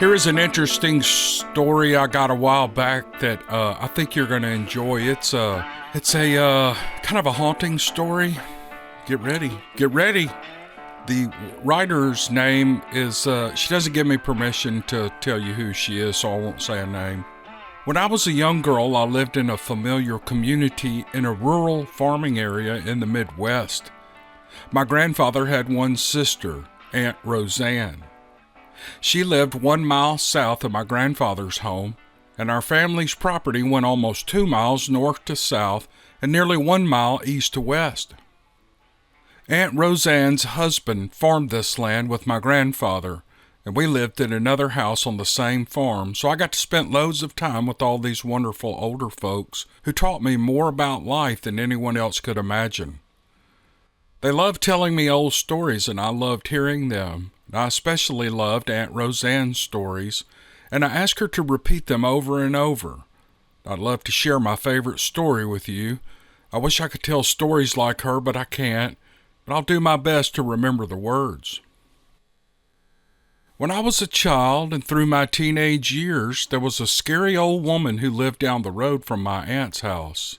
Here is an interesting story I got a while back that I think you're going to enjoy. It's a kind of a haunting story. Get ready. The writer's name is, she doesn't give me permission to tell you who she is, so I won't say a name. When I was a young girl, I lived in a familiar community in a rural farming area in the Midwest. My grandfather had one sister, Aunt Roseanne. She lived 1 mile south of my grandfather's home, and our family's property went almost 2 miles north to south and nearly 1 mile east to west. Aunt Roseanne's husband farmed this land with my grandfather, and we lived in another house on the same farm, so I got to spend loads of time with all these wonderful older folks who taught me more about life than anyone else could imagine. They loved telling me old stories, and I loved hearing them. I especially loved Aunt Roseanne's stories, and I asked her to repeat them over and over. I'd love to share my favorite story with you. I wish I could tell stories like her, but I can't. But I'll do my best to remember the words. When I was a child and through my teenage years, there was a scary old woman who lived down the road from my aunt's house.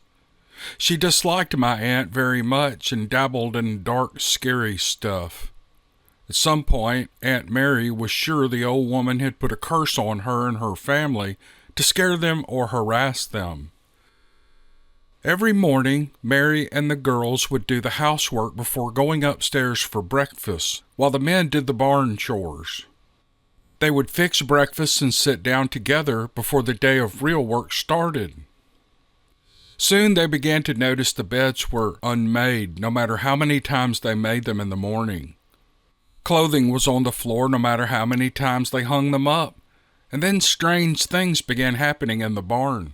She disliked my aunt very much and dabbled in dark, scary stuff. At some point, Aunt Mary was sure the old woman had put a curse on her and her family to scare them or harass them. Every morning, Mary and the girls would do the housework before going upstairs for breakfast, while the men did the barn chores. They would fix breakfast and sit down together before the day of real work started. Soon they began to notice the beds were unmade, no matter how many times they made them in the morning. Clothing was on the floor no matter how many times they hung them up, and then strange things began happening in the barn.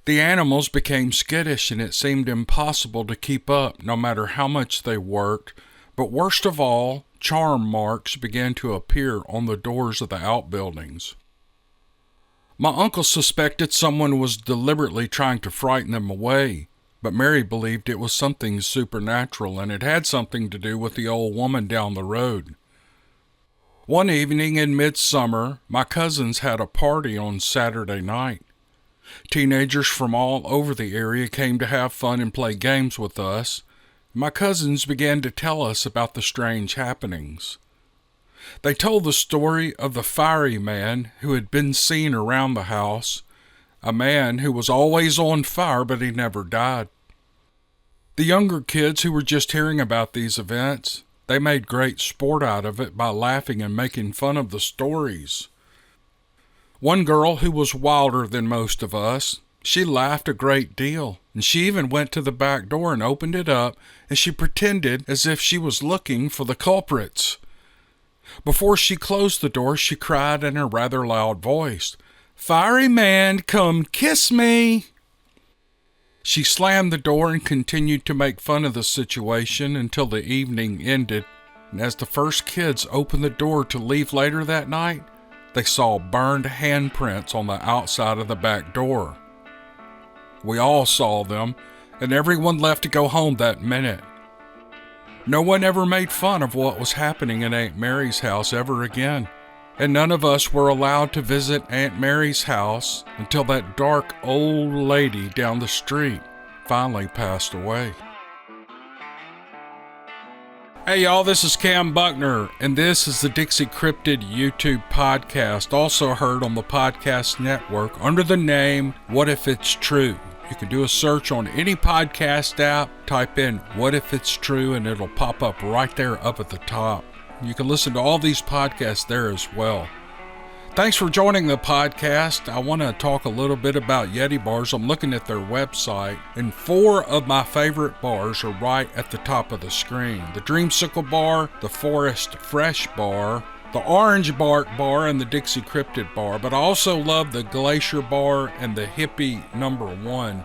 The animals became skittish, and it seemed impossible to keep up no matter how much they worked, but worst of all, charm marks began to appear on the doors of the outbuildings. My uncle suspected someone was deliberately trying to frighten them away, but Mary believed it was something supernatural, and it had something to do with the old woman down the road. One evening in midsummer, my cousins had a party on Saturday night. Teenagers from all over the area came to have fun and play games with us. My cousins began to tell us about the strange happenings. They told the story of the fiery man who had been seen around the house, a man who was always on fire, but he never died. The younger kids who were just hearing about these events, they made great sport out of it by laughing and making fun of the stories. One girl who was wilder than most of us, she laughed a great deal, and she even went to the back door and opened it up, and she pretended as if she was looking for the culprits. Before she closed the door, she cried in a rather loud voice, "Fiery man, come kiss me!" She slammed the door and continued to make fun of the situation until the evening ended, and as the first kids opened the door to leave later that night, they saw burned handprints on the outside of the back door. We all saw them, and everyone left to go home that minute. No one ever made fun of what was happening in Aunt Mary's house ever again, and none of us were allowed to visit Aunt Mary's house until that dark old lady down the street finally passed away. Hey y'all, this is Cam Buckner, and this is the Dixiecryptid YouTube podcast, also heard on the podcast network under the name What If It's True. You can do a search on any podcast app, type in What If It's True, and it'll pop up right there up at the top. You can listen to all these podcasts there as well. Thanks for joining the podcast. I want to talk a little bit about Yeti bars. I'm looking at their website, and 4 of my favorite bars are right at the top of the screen. The Dreamsicle bar, the Forest Fresh bar, the Orange Bark bar, and the Dixiecryptid bar. But I also love the Glacier bar and the Hippie #1.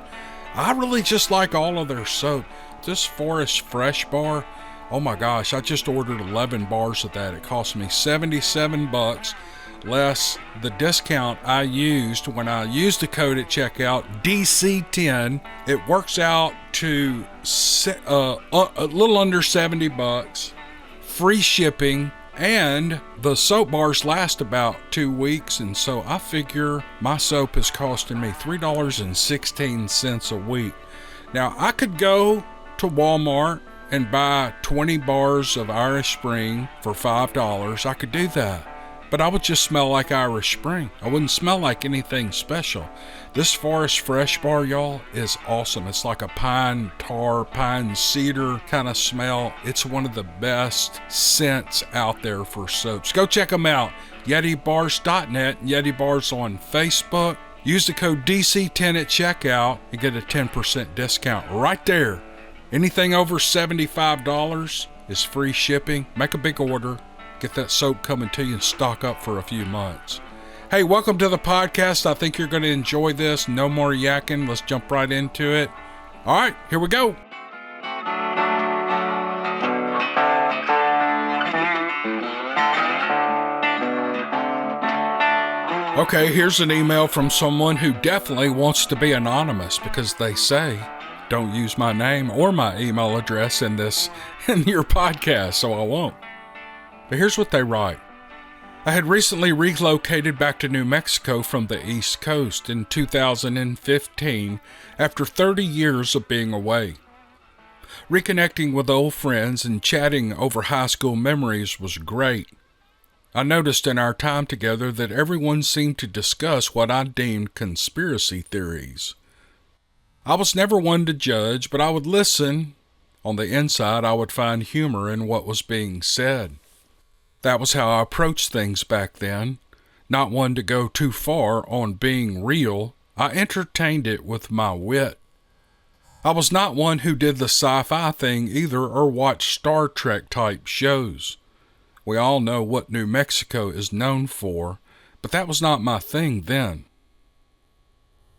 I really just like all of their soap. This Forest Fresh bar, oh my gosh, I just ordered 11 bars of that. It cost me $77, less the discount I used when I used the code at checkout, DC10. It works out to a little under $70, free shipping, And the soap bars last about 2 weeks, and so I figure my soap is costing me $3.16 a week. Now, I could go to Walmart and buy 20 bars of Irish Spring for $5. I could do that. But I would just smell like Irish Spring. I wouldn't smell like anything special. This Forest Fresh bar, y'all, is awesome. It's like a pine tar, pine cedar kind of smell. It's one of the best scents out there for soaps. Go check them out. YetiBars.net, Yeti Bars on Facebook. Use the code DC10 at checkout and get a 10% discount right there. Anything over $75 is free shipping. Make a big order. Get that soap coming to you and stock up for a few months. Hey, welcome to the podcast. I think you're going to enjoy this. No more yakking. Let's jump right into it. All right, here we go. Okay, here's an email from someone who definitely wants to be anonymous because they say, don't use my name or my email address in your podcast, so I won't. But here's what they write. I had recently relocated back to New Mexico from the East Coast in 2015 after 30 years of being away. Reconnecting with old friends and chatting over high school memories was great. I noticed in our time together that everyone seemed to discuss what I deemed conspiracy theories. I was never one to judge, but I would listen. On the inside, I would find humor in what was being said. That was how I approached things back then. Not one to go too far on being real, I entertained it with my wit. I was not one who did the sci-fi thing either or watched Star Trek type shows. We all know what New Mexico is known for, but that was not my thing then.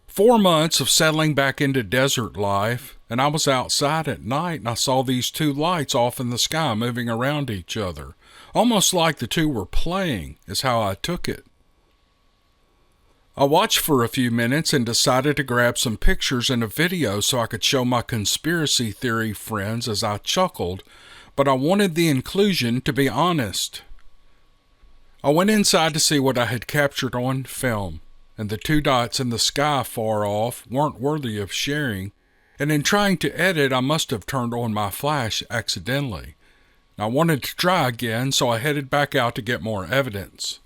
4 months of settling back into desert life, and I was outside at night and I saw these two lights off in the sky moving around each other. Almost like the two were playing, is how I took it. I watched for a few minutes and decided to grab some pictures and a video so I could show my conspiracy theory friends as I chuckled, but I wanted the inclusion to be honest. I went inside to see what I had captured on film, and the two dots in the sky far off weren't worthy of sharing, and in trying to edit I must have turned on my flash accidentally. I wanted to try again, so I headed back out to get more evidence.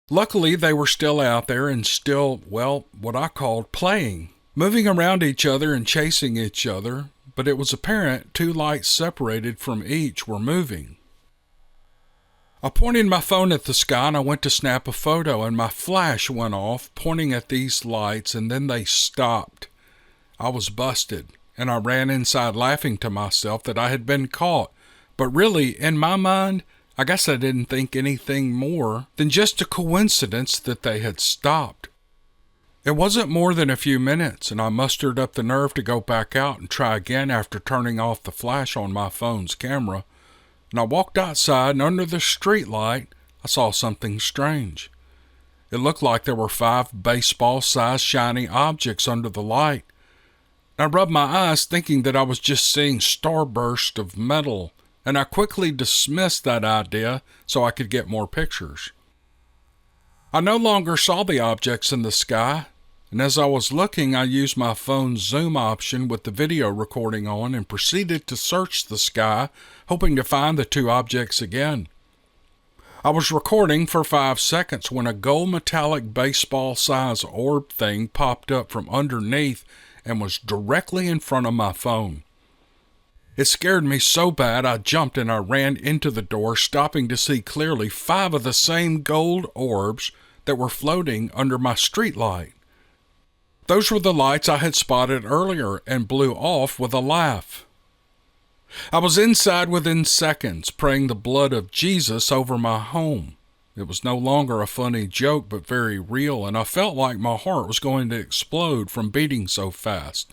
Luckily, they were still out there and still, what I called playing, moving around each other and chasing each other, but it was apparent two lights separated from each were moving. I pointed my phone at the sky and I went to snap a photo, and my flash went off, pointing at these lights, and then they stopped. I was busted, and I ran inside laughing to myself that I had been caught. But really, in my mind, I guess I didn't think anything more than just a coincidence that they had stopped. It wasn't more than a few minutes, and I mustered up the nerve to go back out and try again after turning off the flash on my phone's camera. And I walked outside, and under the street light, I saw something strange. It looked like there were 5 baseball-sized shiny objects under the light. I rubbed my eyes thinking that I was just seeing starbursts of metal, and I quickly dismissed that idea so I could get more pictures. I no longer saw the objects in the sky, and as I was looking, I used my phone's zoom option with the video recording on and proceeded to search the sky, hoping to find the 2 objects again. I was recording for 5 seconds when a gold metallic baseball-sized orb thing popped up from underneath and was directly in front of my phone. It scared me so bad I jumped and I ran into the door, stopping to see clearly 5 of the same gold orbs that were floating under my street light. Those were the lights I had spotted earlier and blew off with a laugh. I was inside within seconds, praying the blood of Jesus over my home. It was no longer a funny joke, but very real, and I felt like my heart was going to explode from beating so fast.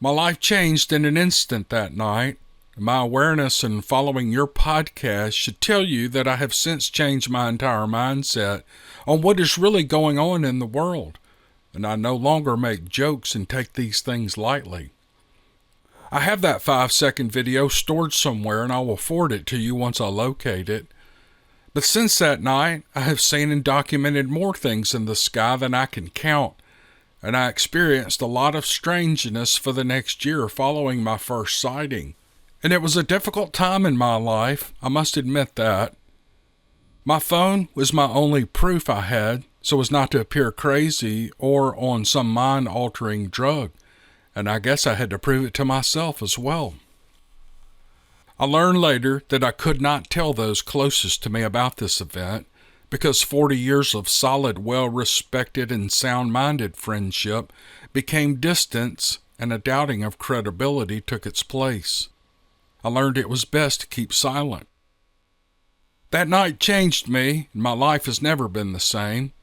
My life changed in an instant that night. My awareness and following your podcast should tell you that I have since changed my entire mindset on what is really going on in the world, and I no longer make jokes and take these things lightly. I have that 5-second video stored somewhere and I will forward it to you once I locate it. But since that night, I have seen and documented more things in the sky than I can count, and I experienced a lot of strangeness for the next year following my first sighting. And it was a difficult time in my life, I must admit that. My phone was my only proof I had, so as not to appear crazy or on some mind-altering drug, and I guess I had to prove it to myself as well. I learned later that I could not tell those closest to me about this event because 40 years of solid, well-respected, and sound-minded friendship became distance and a doubting of credibility took its place. I learned it was best to keep silent. That night changed me, and my life has never been the same.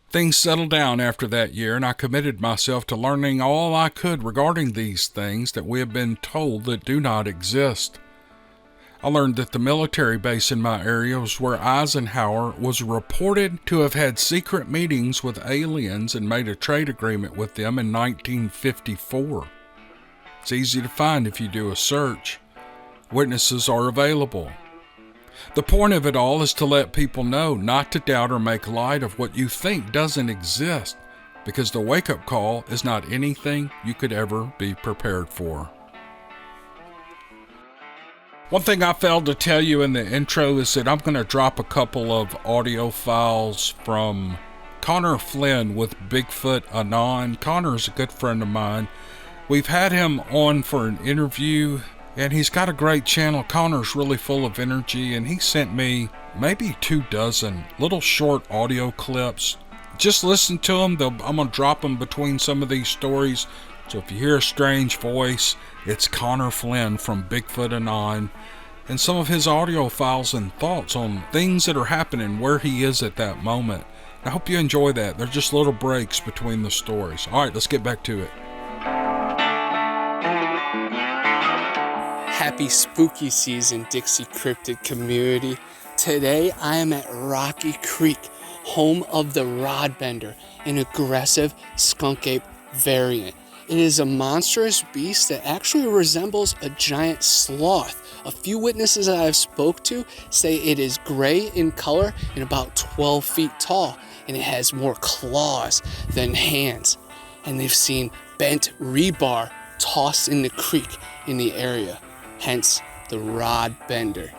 Things settled down after that year, and I committed myself to learning all I could regarding these things that we have been told that do not exist. I learned that the military base in my area was where Eisenhower was reported to have had secret meetings with aliens and made a trade agreement with them in 1954. It's easy to find if you do a search. Witnesses are available. The point of it all is to let people know not to doubt or make light of what you think doesn't exist, because the wake-up call is not anything you could ever be prepared for. One thing I failed to tell you in the intro is that I'm going to drop a couple of audio files from Connor Flynn with Bigfoot Anon. Connor is a good friend of mine. We've had him on for an interview, and he's got a great channel. Connor's really full of energy, and he sent me maybe 24 little short audio clips. Just listen to them. I'm going to drop them between some of these stories. So if you hear a strange voice, it's Connor Flynn from Bigfoot Anon, and some of his audio files and thoughts on things that are happening where he is at that moment. I hope you enjoy that. They're just little breaks between the stories. All right, let's get back to it. Happy spooky season, Dixie Cryptid community. Today I am at Rocky Creek, home of the Rodbender, an aggressive skunk ape variant. It is a monstrous beast that actually resembles a giant sloth. A few witnesses that I've spoke to say it is gray in color and about 12 feet tall, and it has more claws than hands. And they've seen bent rebar tossed in the creek in the area, hence the Rodbender.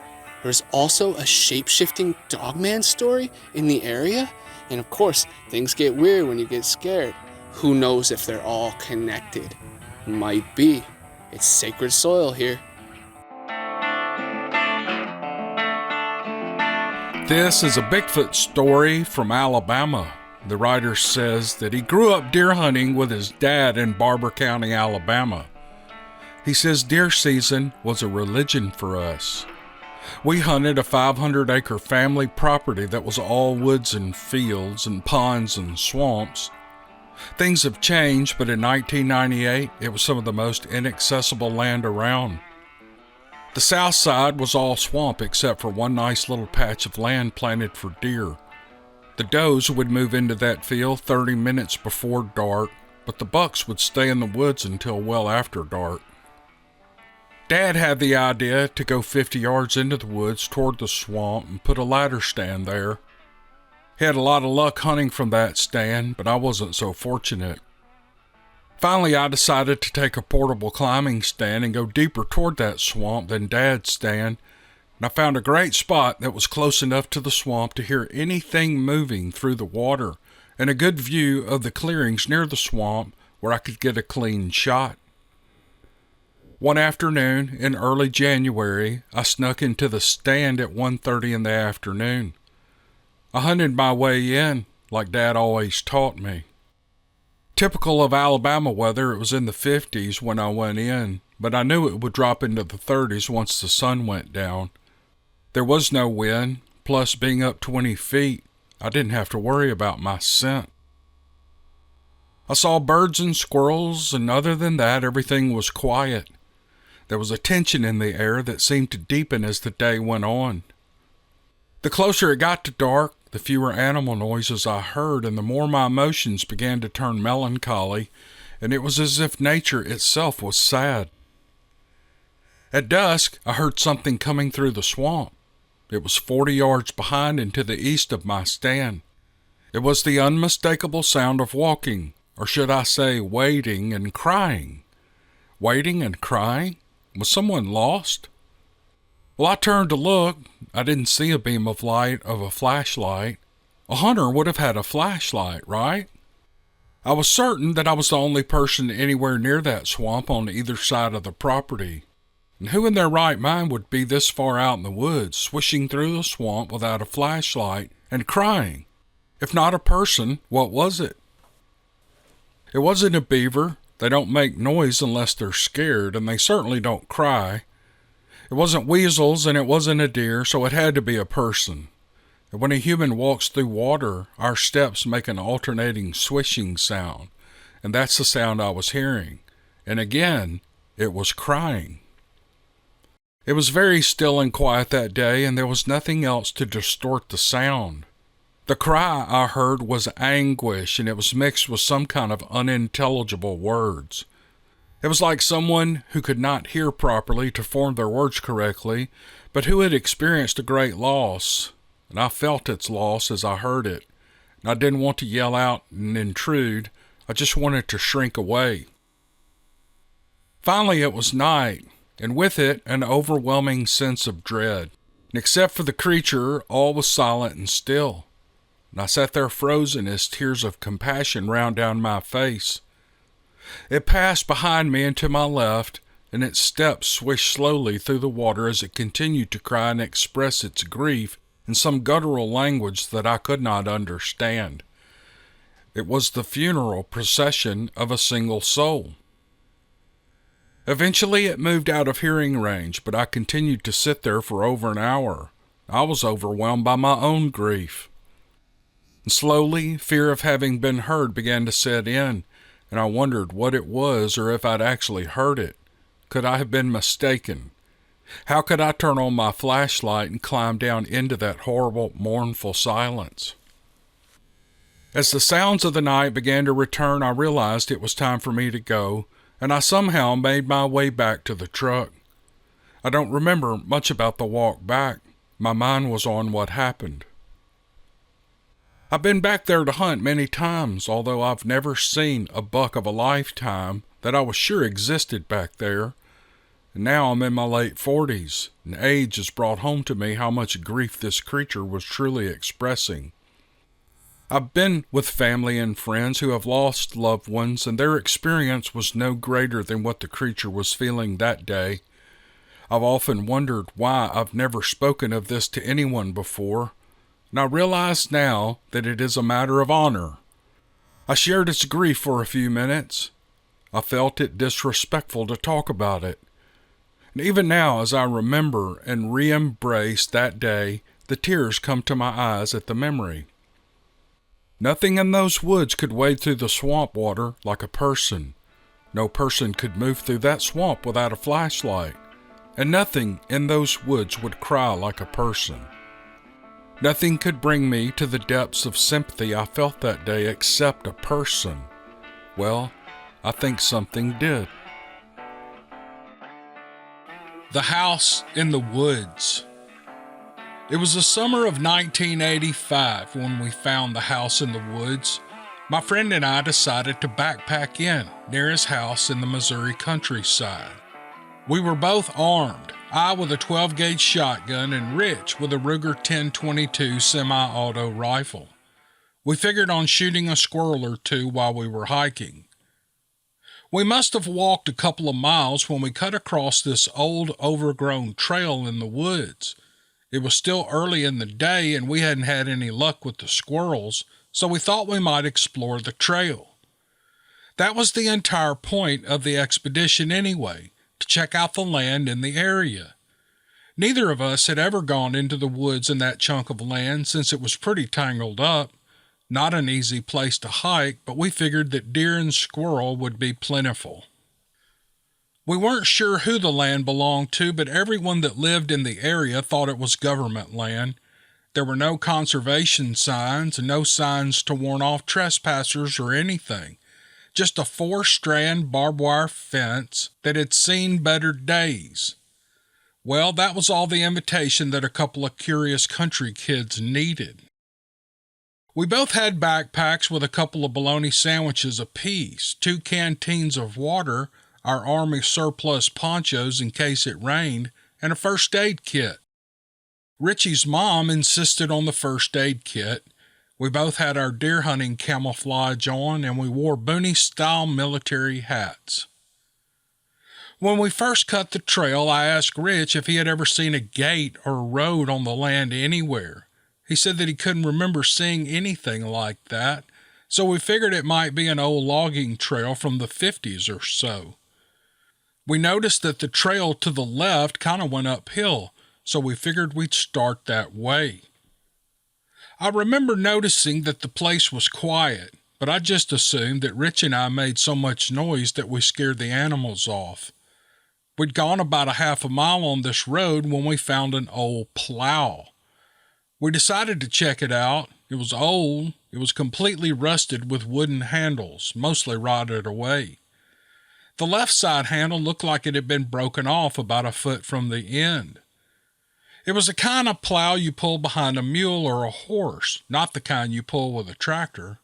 There's also a shape-shifting dogman story in the area, and of course, things get weird when you get scared. Who knows if they're all connected? Might be. It's sacred soil here. This is a Bigfoot story from Alabama. The writer says that he grew up deer hunting with his dad in Barber County, Alabama. He says deer season was a religion for us. We hunted a 500-acre family property that was all woods and fields and ponds and swamps. Things have changed, but in 1998, it was some of the most inaccessible land around. The south side was all swamp except for one nice little patch of land planted for deer. The does would move into that field 30 minutes before dark, but the bucks would stay in the woods until well after dark. Dad had the idea to go 50 yards into the woods toward the swamp and put a ladder stand there. He had a lot of luck hunting from that stand, but I wasn't so fortunate. Finally, I decided to take a portable climbing stand and go deeper toward that swamp than Dad's stand, and I found a great spot that was close enough to the swamp to hear anything moving through the water, and a good view of the clearings near the swamp where I could get a clean shot. One afternoon in early January, I snuck into the stand at 1:30 in the afternoon. I hunted my way in, like Dad always taught me. Typical of Alabama weather, it was in the 50s when I went in, but I knew it would drop into the 30s once the sun went down. There was no wind, plus being up 20 feet, I didn't have to worry about my scent. I saw birds and squirrels, and other than that, everything was quiet. There was a tension in the air that seemed to deepen as the day went on. The closer it got to dark, the fewer animal noises I heard, and the more my emotions began to turn melancholy, and it was as if nature itself was sad. At dusk, I heard something coming through the swamp. It was 40 yards behind and to the east of my stand. It was the unmistakable sound of walking, or should I say waiting and crying. Waiting and crying? Was someone lost? Well, I turned to look. I didn't see a beam of light of a flashlight. A hunter would have had a flashlight, right? I was certain that I was the only person anywhere near that swamp on either side of the property. And who in their right mind would be this far out in the woods, swishing through the swamp without a flashlight and crying? If not a person, what was it? It wasn't a beaver. They don't make noise unless they're scared, and they certainly don't cry. It wasn't weasels, and it wasn't a deer, so it had to be a person. And when a human walks through water, our steps make an alternating swishing sound, and that's the sound I was hearing. And again, it was crying. It was very still and quiet that day, and there was nothing else to distort the sound. The cry I heard was anguish, and it was mixed with some kind of unintelligible words. It was like someone who could not hear properly to form their words correctly, but who had experienced a great loss, and I felt its loss as I heard it. And I didn't want to yell out and intrude. I just wanted to shrink away. Finally, it was night, and with it, an overwhelming sense of dread. And except for the creature, all was silent and still. And I sat there frozen as tears of compassion ran down my face. It passed behind me and to my left, and its steps swished slowly through the water as it continued to cry and express its grief in some guttural language that I could not understand. It was the funeral procession of a single soul. Eventually it moved out of hearing range, but I continued to sit there for over an hour. I was overwhelmed by my own grief. And slowly, fear of having been heard began to set in, and I wondered what it was or if I'd actually heard it. Could I have been mistaken? How could I turn on my flashlight and climb down into that horrible, mournful silence? As the sounds of the night began to return, I realized it was time for me to go, and I somehow made my way back to the truck. I don't remember much about the walk back. My mind was on what happened. I've been back there to hunt many times, although I've never seen a buck of a lifetime that I was sure existed back there. And now I'm in my late 40s, and age has brought home to me how much grief this creature was truly expressing. I've been with family and friends who have lost loved ones, and their experience was no greater than what the creature was feeling that day. I've often wondered why I've never spoken of this to anyone before, and I realize now that it is a matter of honor. I shared its grief for a few minutes. I felt it disrespectful to talk about it. And even now, as I remember and re-embrace that day, the tears come to my eyes at the memory. Nothing in those woods could wade through the swamp water like a person. No person could move through that swamp without a flashlight. And nothing in those woods would cry like a person. Nothing could bring me to the depths of sympathy I felt that day except a person. Well, I think something did. The House in the Woods. It was the summer of 1985 when we found the house in the woods. My friend and I decided to backpack in near his house in the Missouri countryside. We were both armed, I with a 12-gauge shotgun and Rich with a Ruger 10/22 semi-auto rifle. We figured on shooting a squirrel or two while we were hiking. We must have walked a couple of miles when we cut across this old, overgrown trail in the woods. It was still early in the day and we hadn't had any luck with the squirrels, so we thought we might explore the trail. That was the entire point of the expedition anyway, to check out the land in the area. Neither of us had ever gone into the woods in that chunk of land since it was pretty tangled up. Not an easy place to hike, but we figured that deer and squirrel would be plentiful. We weren't sure who the land belonged to, but everyone that lived in the area thought it was government land. There were no conservation signs and no signs to warn off trespassers or anything. Just a 4-strand barbed wire fence that had seen better days. Well, that was all the invitation that a couple of curious country kids needed. We both had backpacks with a couple of bologna sandwiches apiece, 2 canteens of water, our Army surplus ponchos in case it rained, and a first aid kit. Richie's mom insisted on the first aid kit. We both had our deer hunting camouflage on, and we wore boonie-style military hats. When we first cut the trail, I asked Rich if he had ever seen a gate or a road on the land anywhere. He said that he couldn't remember seeing anything like that, so we figured it might be an old logging trail from the 50s or so. We noticed that the trail to the left kind of went uphill, so we figured we'd start that way. I remember noticing that the place was quiet, but I just assumed that Rich and I made so much noise that we scared the animals off. We'd gone about a half a mile on this road when we found an old plow. We decided to check it out. It was old. It was completely rusted with wooden handles, mostly rotted away. The left side handle looked like it had been broken off about a foot from the end. It was the kind of plow you pull behind a mule or a horse, not the kind you pull with a tractor.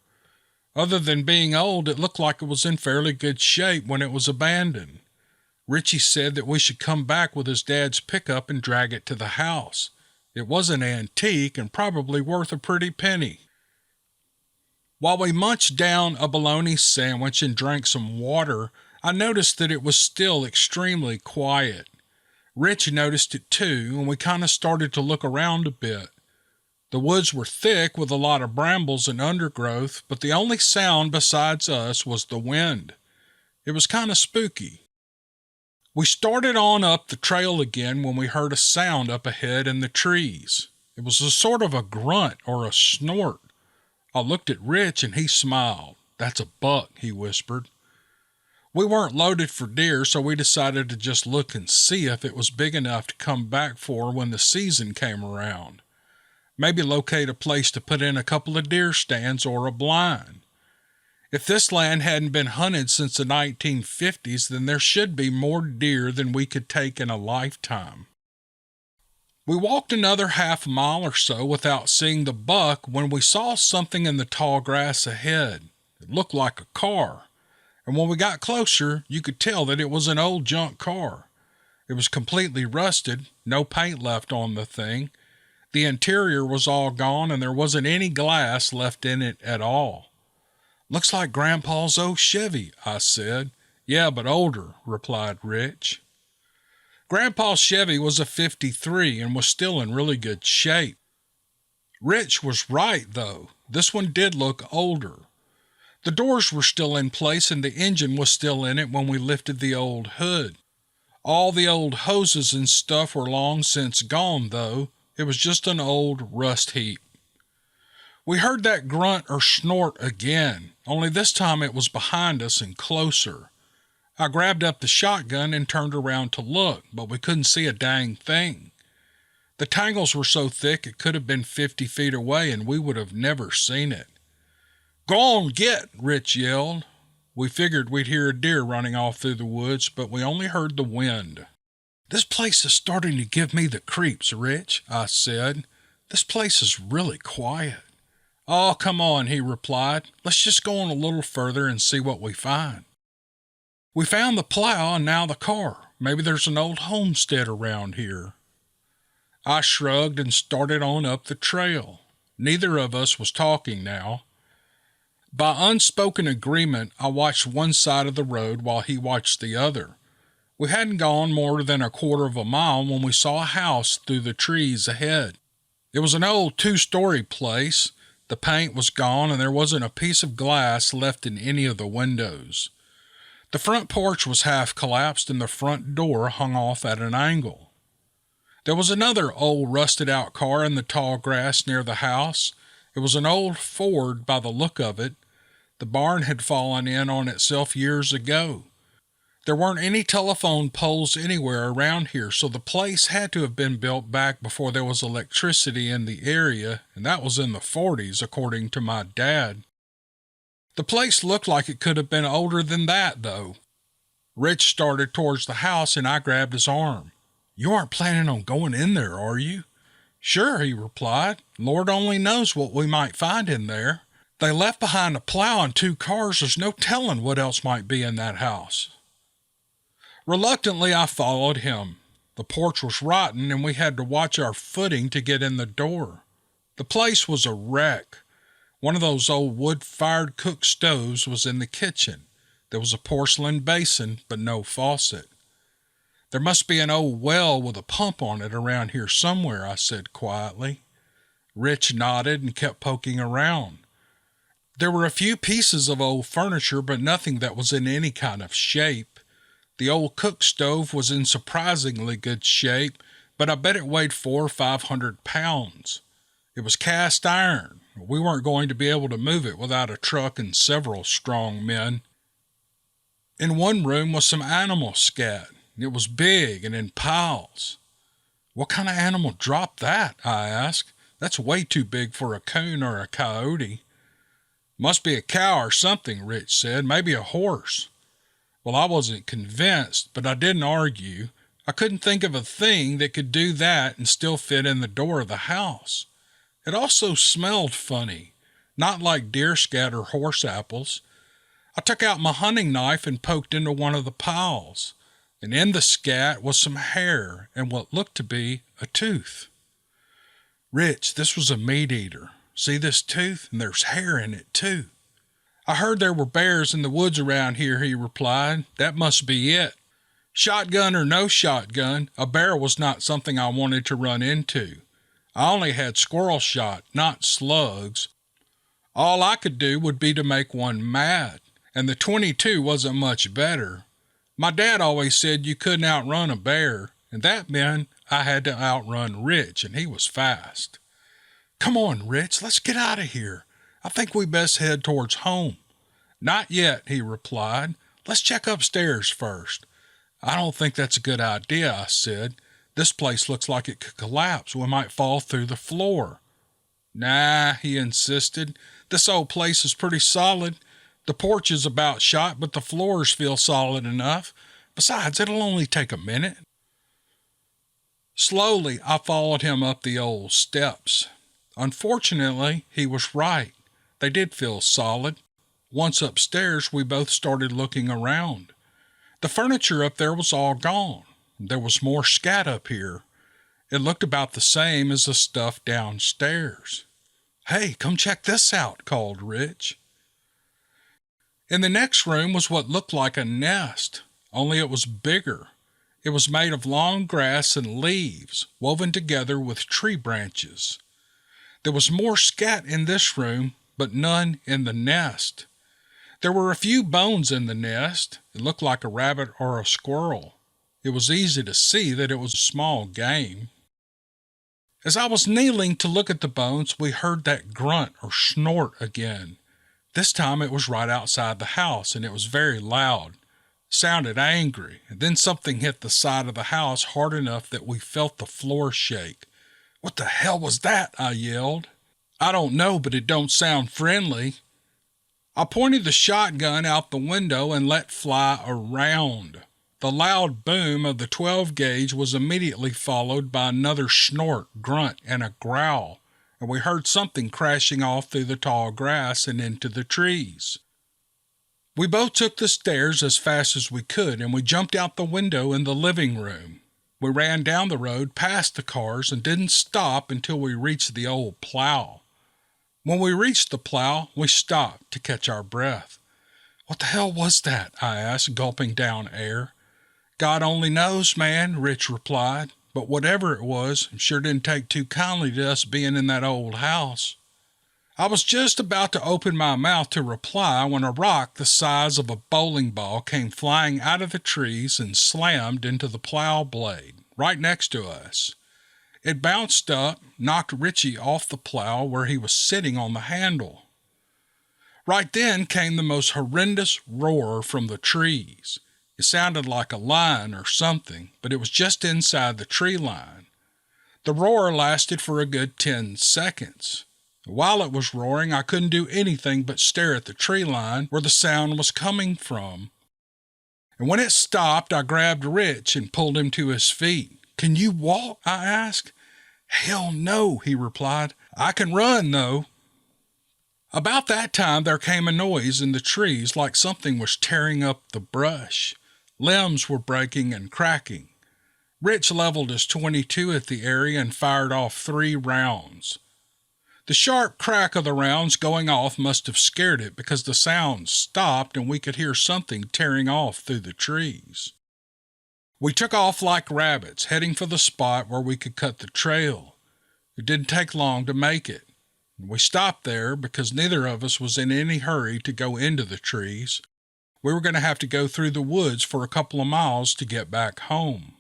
Other than being old, it looked like it was in fairly good shape when it was abandoned. Richie said that we should come back with his dad's pickup and drag it to the house. It was an antique and probably worth a pretty penny. While we munched down a bologna sandwich and drank some water, I noticed that it was still extremely quiet. Rich noticed it too, and we kind of started to look around a bit. The woods were thick with a lot of brambles and undergrowth, but the only sound besides us was the wind. It was kind of spooky. We started on up the trail again when we heard a sound up ahead in the trees. It was a sort of a grunt or a snort. I looked at Rich and he smiled. "That's a buck," he whispered. We weren't loaded for deer, so we decided to just look and see if it was big enough to come back for when the season came around. Maybe locate a place to put in a couple of deer stands or a blind. If this land hadn't been hunted since the 1950s, then there should be more deer than we could take in a lifetime. We walked another half mile or so without seeing the buck when we saw something in the tall grass ahead. It looked like a car, and when we got closer, you could tell that it was an old junk car. It was completely rusted, no paint left on the thing. The interior was all gone, and there wasn't any glass left in it at all. "Looks like Grandpa's old Chevy," I said. "Yeah, but older," replied Rich. Grandpa's Chevy was a 53 and was still in really good shape. Rich was right, though. This one did look older. The doors were still in place and the engine was still in it when we lifted the old hood. All the old hoses and stuff were long since gone, though. It was just an old rust heap. We heard that grunt or snort again, only this time it was behind us and closer. I grabbed up the shotgun and turned around to look, but we couldn't see a dang thing. The tangles were so thick it could have been 50 feet away and we would have never seen it. "Go on, get!" Rich yelled. We figured we'd hear a deer running off through the woods, but we only heard the wind. "This place is starting to give me the creeps, Rich," I said. "This place is really quiet." "Oh, come on," he replied. "Let's just go on a little further and see what we find." We found the plow and now the car. Maybe there's an old homestead around here. I shrugged and started on up the trail. Neither of us was talking now. By unspoken agreement, I watched one side of the road while he watched the other. We hadn't gone more than a quarter of a mile when we saw a house through the trees ahead. It was an old 2-story place. The paint was gone and there wasn't a piece of glass left in any of the windows. The front porch was half collapsed and the front door hung off at an angle. There was another old rusted-out car in the tall grass near the house. It was an old Ford by the look of it. The barn had fallen in on itself years ago. There weren't any telephone poles anywhere around here, so the place had to have been built back before there was electricity in the area, and that was in the 40s, according to my dad. The place looked like it could have been older than that, though. Rich started towards the house, and I grabbed his arm. You aren't planning on going in there, are you? Sure, he replied. Lord only knows what we might find in there. They left behind a plow and 2 cars. There's no telling what else might be in that house. Reluctantly, I followed him. The porch was rotten, and we had to watch our footing to get in the door. The place was a wreck. One of those old wood-fired cook stoves was in the kitchen. There was a porcelain basin, but no faucet. There must be an old well with a pump on it around here somewhere, I said quietly. Rich nodded and kept poking around. There were a few pieces of old furniture, but nothing that was in any kind of shape. The old cook stove was in surprisingly good shape, but I bet it weighed 400 or 500 pounds. It was cast iron. We weren't going to be able to move it without a truck and several strong men. In one room was some animal scat. It was big and in piles. What kind of animal dropped that? I asked. That's way too big for a coon or a coyote. Must be a cow or something, Rich said. Maybe a horse. Well, I wasn't convinced, but I didn't argue. I couldn't think of a thing that could do that and still fit in the door of the house. It also smelled funny, not like deer scat or horse apples. I took out my hunting knife and poked into one of the piles, and in the scat was some hair and what looked to be a tooth. Rich, this was a meat eater. See this tooth? And there's hair in it, too. I heard there were bears in the woods around here, he replied. That must be it. Shotgun or no shotgun, a bear was not something I wanted to run into. I only had squirrel shot, not slugs. All I could do would be to make one mad, and the .22 wasn't much better. My dad always said you couldn't outrun a bear, and that meant I had to outrun Rich, and he was fast. Come on, Rich, let's get out of here. I think we best head towards home. Not yet, he replied. Let's check upstairs first. I don't think that's a good idea, I said. This place looks like it could collapse. We might fall through the floor. Nah, he insisted. This old place is pretty solid. The porch is about shot, but the floors feel solid enough. Besides, it'll only take a minute. Slowly, I followed him up the old steps. Unfortunately, he was right. They did feel solid. Once upstairs, we both started looking around. The furniture up there was all gone. There was more scat up here. It looked about the same as the stuff downstairs. Hey, come check this out, called Rich. In the next room was what looked like a nest, only it was bigger. It was made of long grass and leaves, woven together with tree branches. There was more scat in this room, but none in the nest. There were a few bones in the nest. It looked like a rabbit or a squirrel. It was easy to see that it was small game. As I was kneeling to look at the bones, we heard that grunt or snort again. This time it was right outside the house, and it was very loud. It sounded angry, and then something hit the side of the house hard enough that we felt the floor shake. What the hell was that? I yelled. I don't know, but it don't sound friendly. I pointed the shotgun out the window and let fly a round. The loud boom of the 12-gauge was immediately followed by another snort, grunt, and a growl, and we heard something crashing off through the tall grass and into the trees. We both took the stairs as fast as we could, and we jumped out the window in the living room. We ran down the road past the cars and didn't stop until we reached the old plow. When we reached the plow, we stopped to catch our breath. What the hell was that? I asked, gulping down air. God only knows, man, Rich replied, but whatever it was, it sure didn't take too kindly to us being in that old house. I was just about to open my mouth to reply when a rock the size of a bowling ball came flying out of the trees and slammed into the plow blade, right next to us. It bounced up, knocked Richie off the plow where he was sitting on the handle. Right then came the most horrendous roar from the trees. It sounded like a lion or something, but it was just inside the tree line. The roar lasted for a good 10 seconds. While it was roaring, I couldn't do anything but stare at the tree line where the sound was coming from. And when it stopped, I grabbed Rich and pulled him to his feet. Can you walk? I asked. Hell no, he replied. I can run, though. About that time, there came a noise in the trees like something was tearing up the brush. Limbs were breaking and cracking. Rich leveled his .22 at the area and fired off 3 rounds. The sharp crack of the rounds going off must have scared it because the sound stopped and we could hear something tearing off through the trees. We took off like rabbits, heading for the spot where we could cut the trail. It didn't take long to make it. We stopped there because neither of us was in any hurry to go into the trees. We were going to have to go through the woods for a couple of miles to get back home.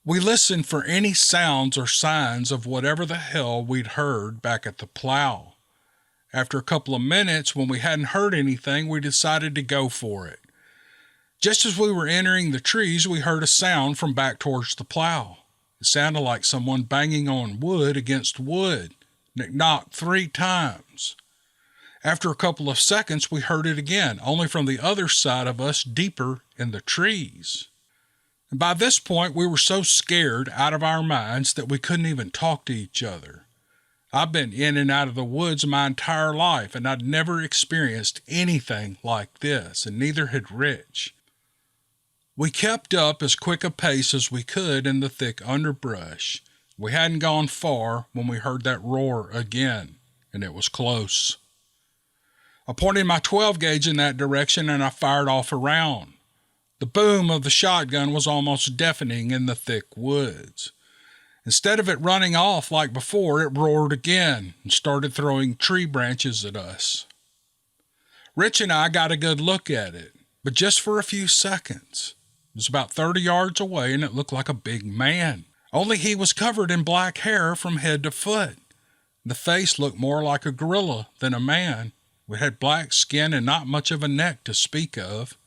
We listened for any sounds or signs of whatever the hell we'd heard back at the plow. After a couple of minutes, when we hadn't heard anything, we decided to go for it. Just as we were entering the trees, we heard a sound from back towards the plow. It sounded like someone banging on wood against wood. It knocked 3 times. After a couple of seconds, we heard it again, only from the other side of us, deeper in the trees. And by this point, we were so scared out of our minds that we couldn't even talk to each other. I've been in and out of the woods my entire life, and I'd never experienced anything like this, and neither had Rich. We kept up as quick a pace as we could in the thick underbrush. We hadn't gone far when we heard that roar again, and it was close. I pointed my 12-gauge in that direction and I fired off a round. The boom of the shotgun was almost deafening in the thick woods. Instead of it running off like before, it roared again and started throwing tree branches at us. Rich and I got a good look at it, but just for a few seconds. It was about 30 yards away and it looked like a big man. Only he was covered in black hair from head to foot. The face looked more like a gorilla than a man. It had black skin and not much of a neck to speak of.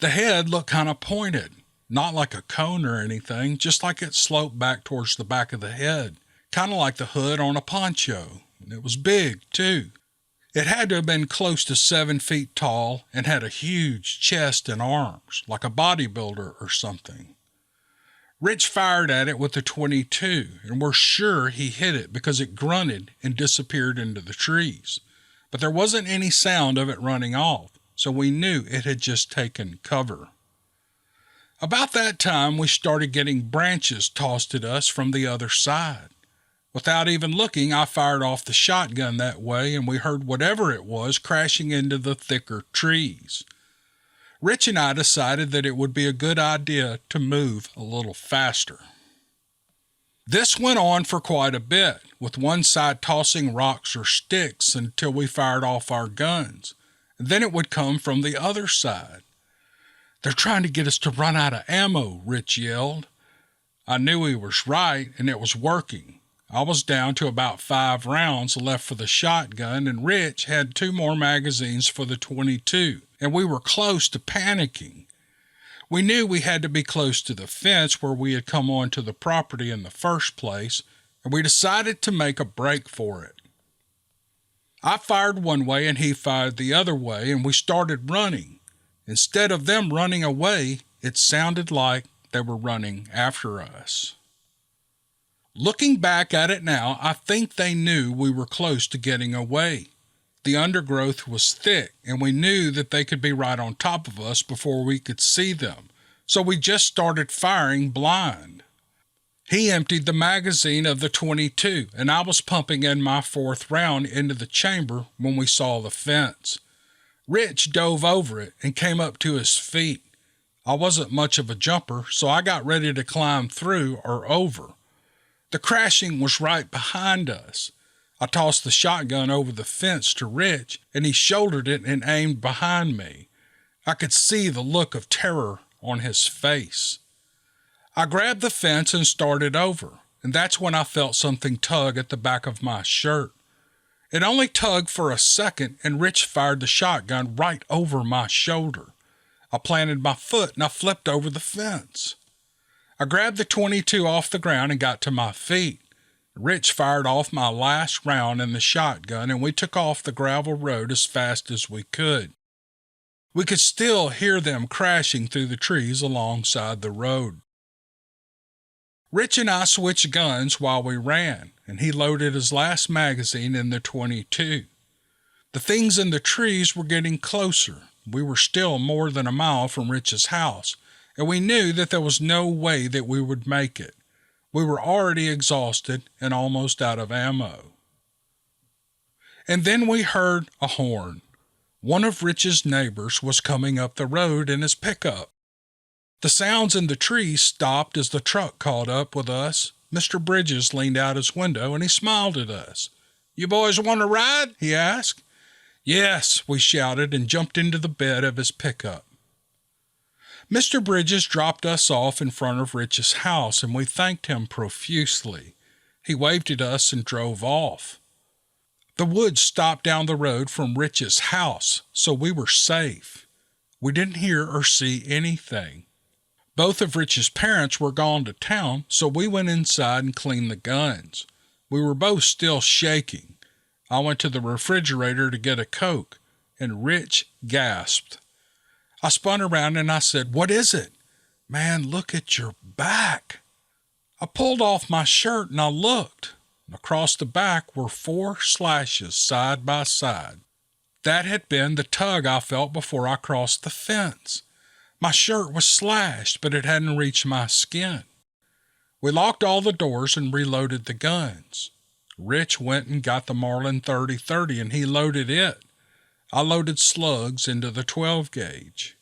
The head looked kind of pointed, not like a cone or anything, just like it sloped back towards the back of the head, kind of like the hood on a poncho. And it was big, too. It had to have been close to 7 feet tall and had a huge chest and arms, like a bodybuilder or something. Rich fired at it with the .22, and we're sure he hit it because it grunted and disappeared into the trees. But there wasn't any sound of it running off, so we knew it had just taken cover. About that time, we started getting branches tossed at us from the other side. Without even looking, I fired off the shotgun that way, and we heard whatever it was crashing into the thicker trees. Rich and I decided that it would be a good idea to move a little faster. This went on for quite a bit, with one side tossing rocks or sticks until we fired off our guns. And then it would come from the other side. "They're trying to get us to run out of ammo," Rich yelled. I knew he was right, and it was working. I was down to about 5 rounds left for the shotgun, and Rich had 2 more magazines for the .22, and we were close to panicking. We knew we had to be close to the fence where we had come onto the property in the first place, and we decided to make a break for it. I fired one way and he fired the other way, and we started running. Instead of them running away, it sounded like they were running after us. Looking back at it now, I think they knew we were close to getting away. The undergrowth was thick, and we knew that they could be right on top of us before we could see them, so we just started firing blind. He emptied the magazine of the .22, and I was pumping in my 4th round into the chamber when we saw the fence. Rich dove over it and came up to his feet. I wasn't much of a jumper, so I got ready to climb through or over. The crashing was right behind us. I tossed the shotgun over the fence to Rich, and he shouldered it and aimed behind me. I could see the look of terror on his face. I grabbed the fence and started over, and that's when I felt something tug at the back of my shirt. It only tugged for a second, and Rich fired the shotgun right over my shoulder. I planted my foot and I flipped over the fence. I grabbed the .22 off the ground and got to my feet. Rich fired off my last round in the shotgun, and we took off the gravel road as fast as we could. We could still hear them crashing through the trees alongside the road. Rich and I switched guns while we ran, and he loaded his last magazine in the .22. The things in the trees were getting closer. We were still more than a mile from Rich's house, and we knew that there was no way that we would make it. We were already exhausted and almost out of ammo. And then we heard a horn. One of Rich's neighbors was coming up the road in his pickup. The sounds in the trees stopped as the truck caught up with us. Mr. Bridges leaned out his window and he smiled at us. "You boys want to ride?" he asked. "Yes," we shouted and jumped into the bed of his pickup. Mr. Bridges dropped us off in front of Rich's house and we thanked him profusely. He waved at us and drove off. The woods stopped down the road from Rich's house, so we were safe. We didn't hear or see anything. Both of Rich's parents were gone to town, so we went inside and cleaned the guns. We were both still shaking. I went to the refrigerator to get a Coke, and Rich gasped. I spun around and I said, "What is it?" "Man, look at your back." I pulled off my shirt and I looked. Across the back were 4 slashes side by side. That had been the tug I felt before I crossed the fence. My shirt was slashed, but it hadn't reached my skin. We locked all the doors and reloaded the guns. Rich went and got the Marlin 30-30 and he loaded it. I loaded slugs into the 12 gauge.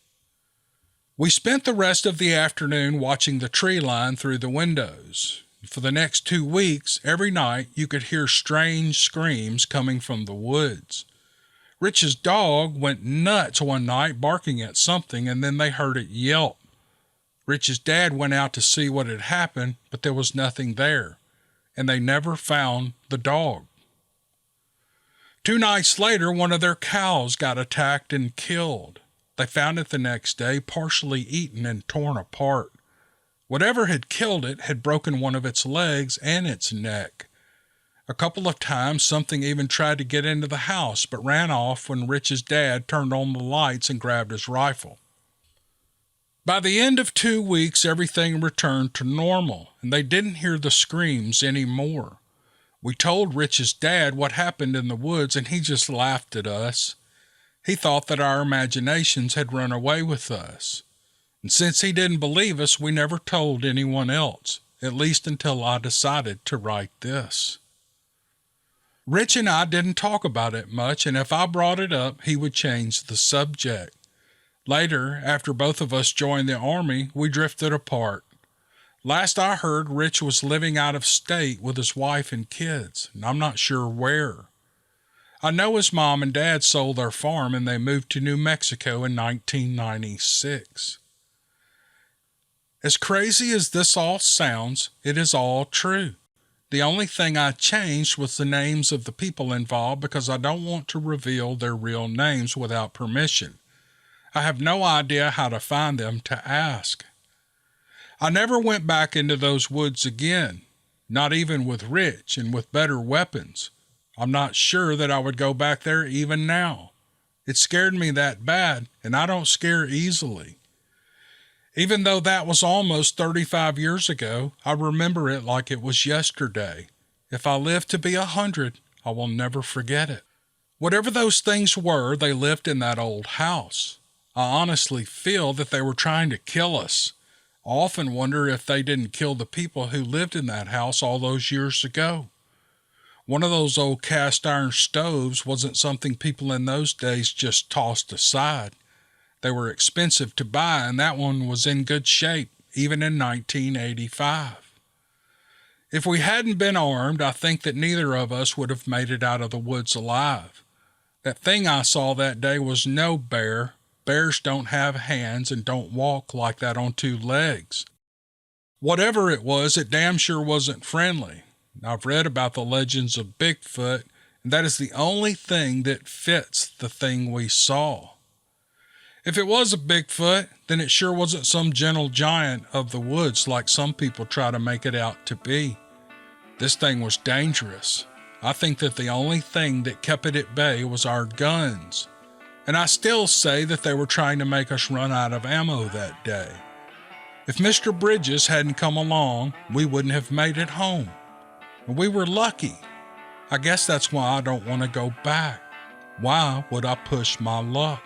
We spent the rest of the afternoon watching the tree line through the windows. For the next 2 weeks, every night you could hear strange screams coming from the woods. Rich's dog went nuts one night barking at something, and then they heard it yelp. Rich's dad went out to see what had happened, but there was nothing there, and they never found the dog. 2 nights later, one of their cows got attacked and killed. They found it the next day, partially eaten and torn apart. Whatever had killed it had broken one of its legs and its neck. A couple of times something even tried to get into the house, but ran off when Rich's dad turned on the lights and grabbed his rifle. By the end of 2 weeks, everything returned to normal, and they didn't hear the screams anymore. We told Rich's dad what happened in the woods, and he just laughed at us. He thought that our imaginations had run away with us. And since he didn't believe us, we never told anyone else, at least until I decided to write this. Rich and I didn't talk about it much, and if I brought it up, he would change the subject. Later, after both of us joined the Army, we drifted apart. Last I heard, Rich was living out of state with his wife and kids, and I'm not sure where. I know his mom and dad sold their farm and they moved to New Mexico in 1996. As crazy as this all sounds, it is all true. The only thing I changed was the names of the people involved because I don't want to reveal their real names without permission. I have no idea how to find them to ask. I never went back into those woods again, not even with Rich and with better weapons. I'm not sure that I would go back there even now. It scared me that bad, and I don't scare easily. Even though that was almost 35 years ago, I remember it like it was yesterday. If I live to be 100, I will never forget it. Whatever those things were, they lived in that old house. I honestly feel that they were trying to kill us. I often wonder if they didn't kill the people who lived in that house all those years ago. One of those old cast iron stoves wasn't something people in those days just tossed aside. They were expensive to buy, and that one was in good shape, even in 1985. If we hadn't been armed, I think that neither of us would have made it out of the woods alive. That thing I saw that day was no bear. Bears don't have hands and don't walk like that on 2 legs. Whatever it was, it damn sure wasn't friendly. I've read about the legends of Bigfoot, and that is the only thing that fits the thing we saw. If it was a Bigfoot, then it sure wasn't some gentle giant of the woods like some people try to make it out to be. This thing was dangerous. I think that the only thing that kept it at bay was our guns. And I still say that they were trying to make us run out of ammo that day. If Mr. Bridges hadn't come along, we wouldn't have made it home. And we were lucky. I guess that's why I don't want to go back. Why would I push my luck?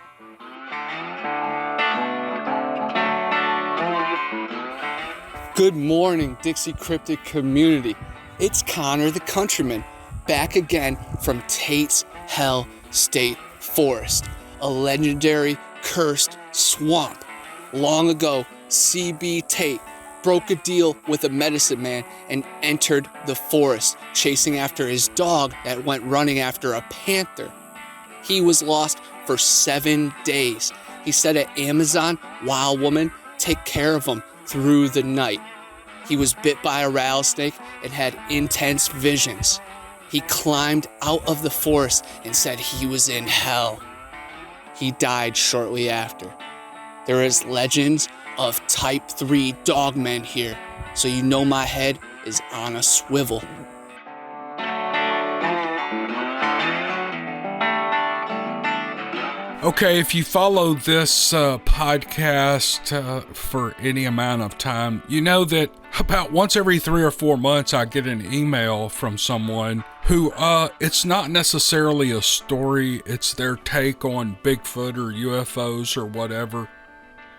Good morning, Dixiecryptid community. It's Connor the Countryman, back again from Tate's Hell State Forest, a legendary cursed swamp. Long ago, C.B. Tate broke a deal with a medicine man and entered the forest, chasing after his dog that went running after a panther. He was lost for 7 days. He said an Amazon wild woman take care of him through the night. He was bit by a rattlesnake and had intense visions. He climbed out of the forest and said he was in hell. He died shortly after. There is legends of type 3 dogmen here, so you know my head is on a swivel. Okay, if you follow this podcast for any amount of time, you know that about once every 3 or 4 months I get an email from someone who, it's not necessarily a story, it's their take on Bigfoot or UFOs or whatever.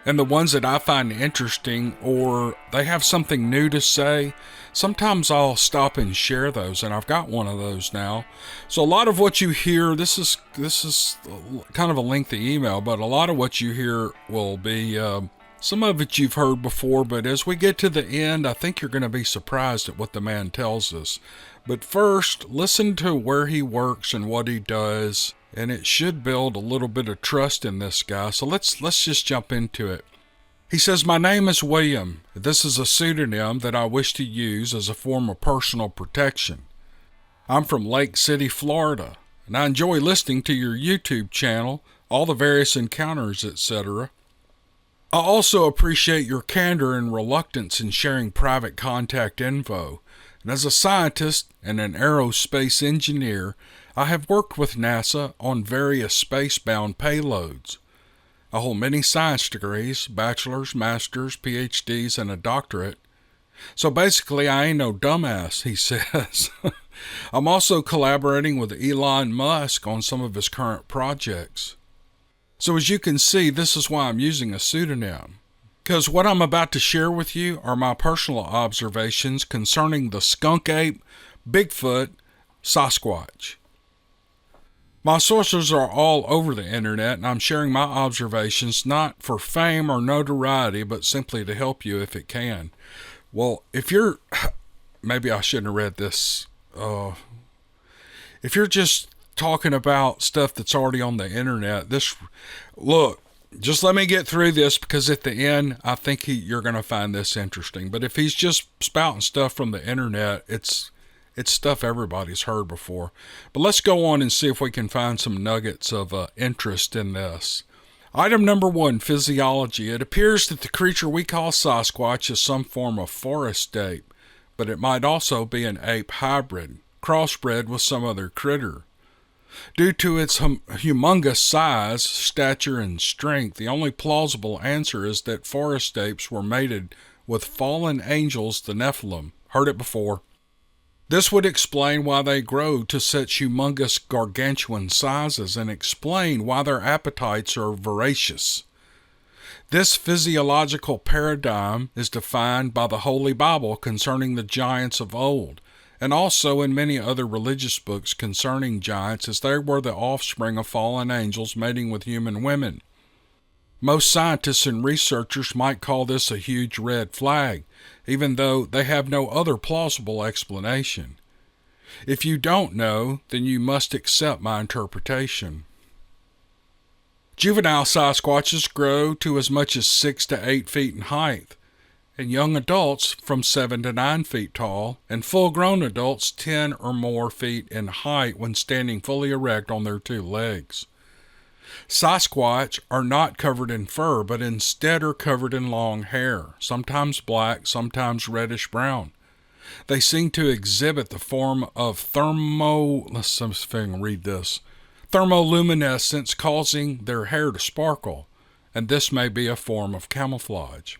And the ones that I find interesting, or they have something new to say, sometimes I'll stop and share those, and I've got one of those now. So a lot of what you hear, this is kind of a lengthy email, but a lot of what you hear will be, some of it you've heard before, but as we get to the end, I think you're going to be surprised at what the man tells us. But first, listen to where he works and what he does, and it should build a little bit of trust in this guy. So let's just jump into it. He says, "My name is William. This is a pseudonym that I wish to use as a form of personal protection. I'm from Lake City, Florida, and I enjoy listening to your YouTube channel, all the various encounters, etc. I also appreciate your candor and reluctance in sharing private contact info. And as a scientist and an aerospace engineer, I have worked with NASA on various space-bound payloads. I hold many science degrees, bachelor's, master's, PhDs, and a doctorate. So basically, I ain't no dumbass," he says. "I'm also collaborating with Elon Musk on some of his current projects. So as you can see, this is why I'm using a pseudonym. Because what I'm about to share with you are my personal observations concerning the skunk ape, Bigfoot, Sasquatch. My sources are all over the internet, and I'm sharing my observations not for fame or notoriety, but simply to help you if it can." Well, if you're, maybe I shouldn't have read this. If you're just talking about stuff that's already on the internet, look, just let me get through this, because at the end, I think you're going to find this interesting. But if he's just spouting stuff from the internet, it's stuff everybody's heard before. But let's go on and see if we can find some nuggets of interest in this. Item number 1, physiology. It appears that the creature we call Sasquatch is some form of forest ape, but it might also be an ape hybrid, crossbred with some other critter. Due to its humongous size, stature, and strength, the only plausible answer is that forest apes were mated with fallen angels, the Nephilim. Heard it before. This would explain why they grow to such humongous gargantuan sizes, and explain why their appetites are voracious. This physiological paradigm is defined by the Holy Bible concerning the giants of old, and also in many other religious books concerning giants, as they were the offspring of fallen angels mating with human women. Most scientists and researchers might call this a huge red flag, even though they have no other plausible explanation. If you don't know, then you must accept my interpretation. Juvenile Sasquatches grow to as much as 6 to 8 feet in height, and young adults from 7 to 9 feet tall, and full-grown adults 10 or more feet in height when standing fully erect on their 2 legs. Sasquatch are not covered in fur, but instead are covered in long hair, sometimes black, sometimes reddish-brown. They seem to exhibit the form of thermoluminescence, causing their hair to sparkle, and this may be a form of camouflage.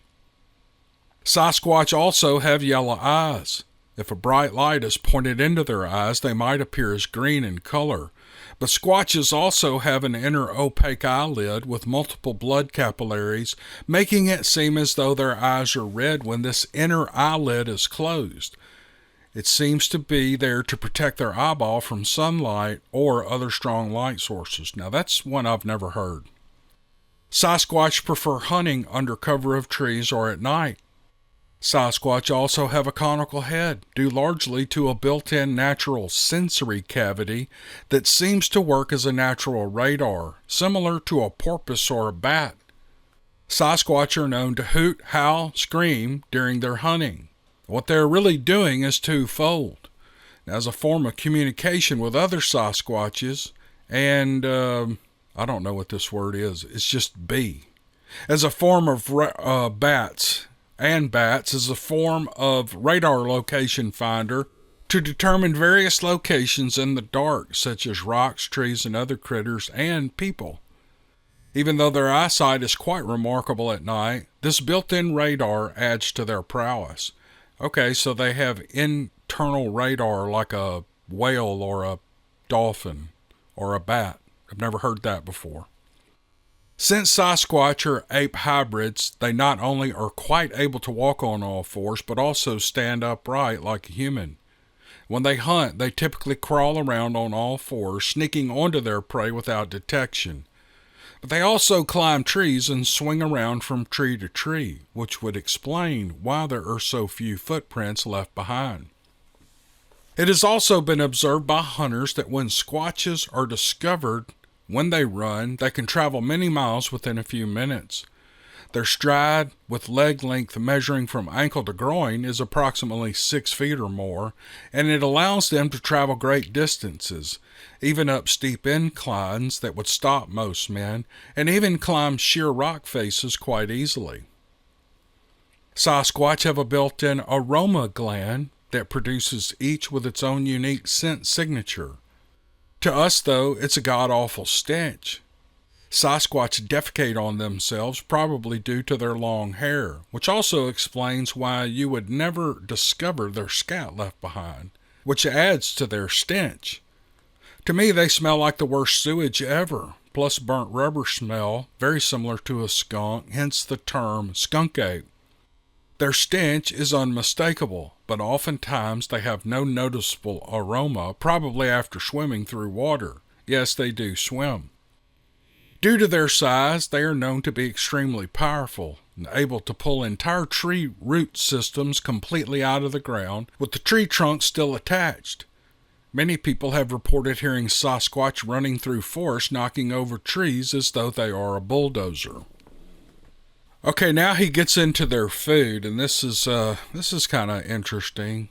Sasquatch also have yellow eyes. If a bright light is pointed into their eyes, they might appear as green in color. But Squatches also have an inner opaque eyelid with multiple blood capillaries, making it seem as though their eyes are red when this inner eyelid is closed. It seems to be there to protect their eyeball from sunlight or other strong light sources. Now that's one I've never heard. Sasquatch prefer hunting under cover of trees or at night. Sasquatch also have a conical head, due largely to a built-in natural sensory cavity that seems to work as a natural radar, similar to a porpoise or a bat. Sasquatch are known to hoot, howl, scream during their hunting. What they're really doing is twofold. As a form of communication with other Sasquatches, and I don't know what this word is, it's just B. As a form of bats as a form of radar location finder to determine various locations in the dark, such as rocks, trees, and other critters, and people. Even though their eyesight is quite remarkable at night, this built-in radar adds to their prowess. Okay, so they have internal radar like a whale or a dolphin or a bat. I've never heard that before. Since Sasquatch are ape hybrids, they not only are quite able to walk on all fours, but also stand upright like a human. When they hunt, they typically crawl around on all fours, sneaking onto their prey without detection. But they also climb trees and swing around from tree to tree, which would explain why there are so few footprints left behind. It has also been observed by hunters that when Squatches are discovered, when they run, they can travel many miles within a few minutes. Their stride, with leg length measuring from ankle to groin, is approximately 6 feet or more, and it allows them to travel great distances, even up steep inclines that would stop most men, and even climb sheer rock faces quite easily. Sasquatch have a built-in aroma gland that produces each with its own unique scent signature. To us, though, it's a god-awful stench. Sasquatch defecate on themselves, probably due to their long hair, which also explains why you would never discover their scat left behind, which adds to their stench. To me, they smell like the worst sewage ever, plus burnt rubber smell, very similar to a skunk, hence the term skunk ape. Their stench is unmistakable, but oftentimes they have no noticeable aroma, probably after swimming through water. Yes, they do swim. Due to their size, they are known to be extremely powerful and able to pull entire tree root systems completely out of the ground, with the tree trunk still attached. Many people have reported hearing Sasquatch running through forests, knocking over trees as though they are a bulldozer. Okay, now he gets into their food, and this is kind of interesting.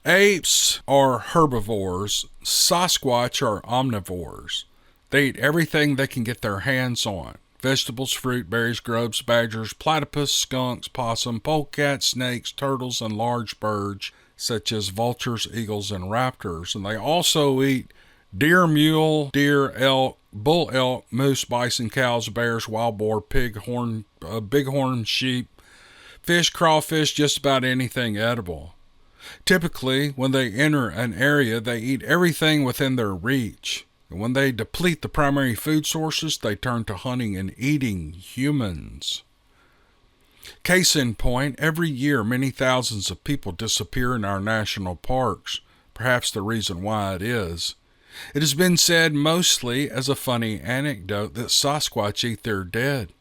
Apes are herbivores. Sasquatch are omnivores. They eat everything they can get their hands on. Vegetables, fruit, berries, grubs, badgers, platypus, skunks, possum, polecats, snakes, turtles, and large birds, such as vultures, eagles, and raptors. And they also eat deer, mule, deer, elk, bull elk, moose, bison, cows, bears, wild boar, bighorn sheep, fish, crawfish, just about anything edible. Typically, when they enter an area, they eat everything within their reach. And when they deplete the primary food sources, they turn to hunting and eating humans. Case in point, every year many thousands of people disappear in our national parks. Perhaps the reason why it is. It has been said mostly as a funny anecdote that Sasquatch eat their dead.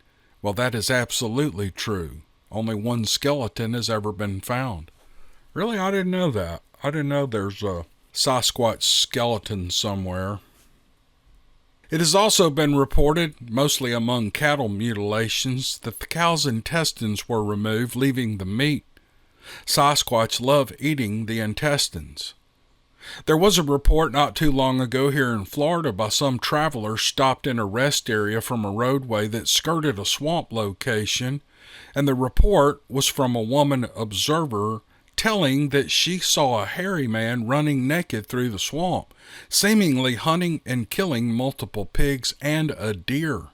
Well, that is absolutely true. Only one skeleton has ever been found. Really, I didn't know that. I didn't know there's a Sasquatch skeleton somewhere. It has also been reported, mostly among cattle mutilations, that the cow's intestines were removed, leaving the meat. Sasquatch love eating the intestines. There was a report not too long ago here in Florida by some travelers stopped in a rest area from a roadway that skirted a swamp location, and the report was from a woman observer telling that she saw a hairy man running naked through the swamp, seemingly hunting and killing multiple pigs and a deer.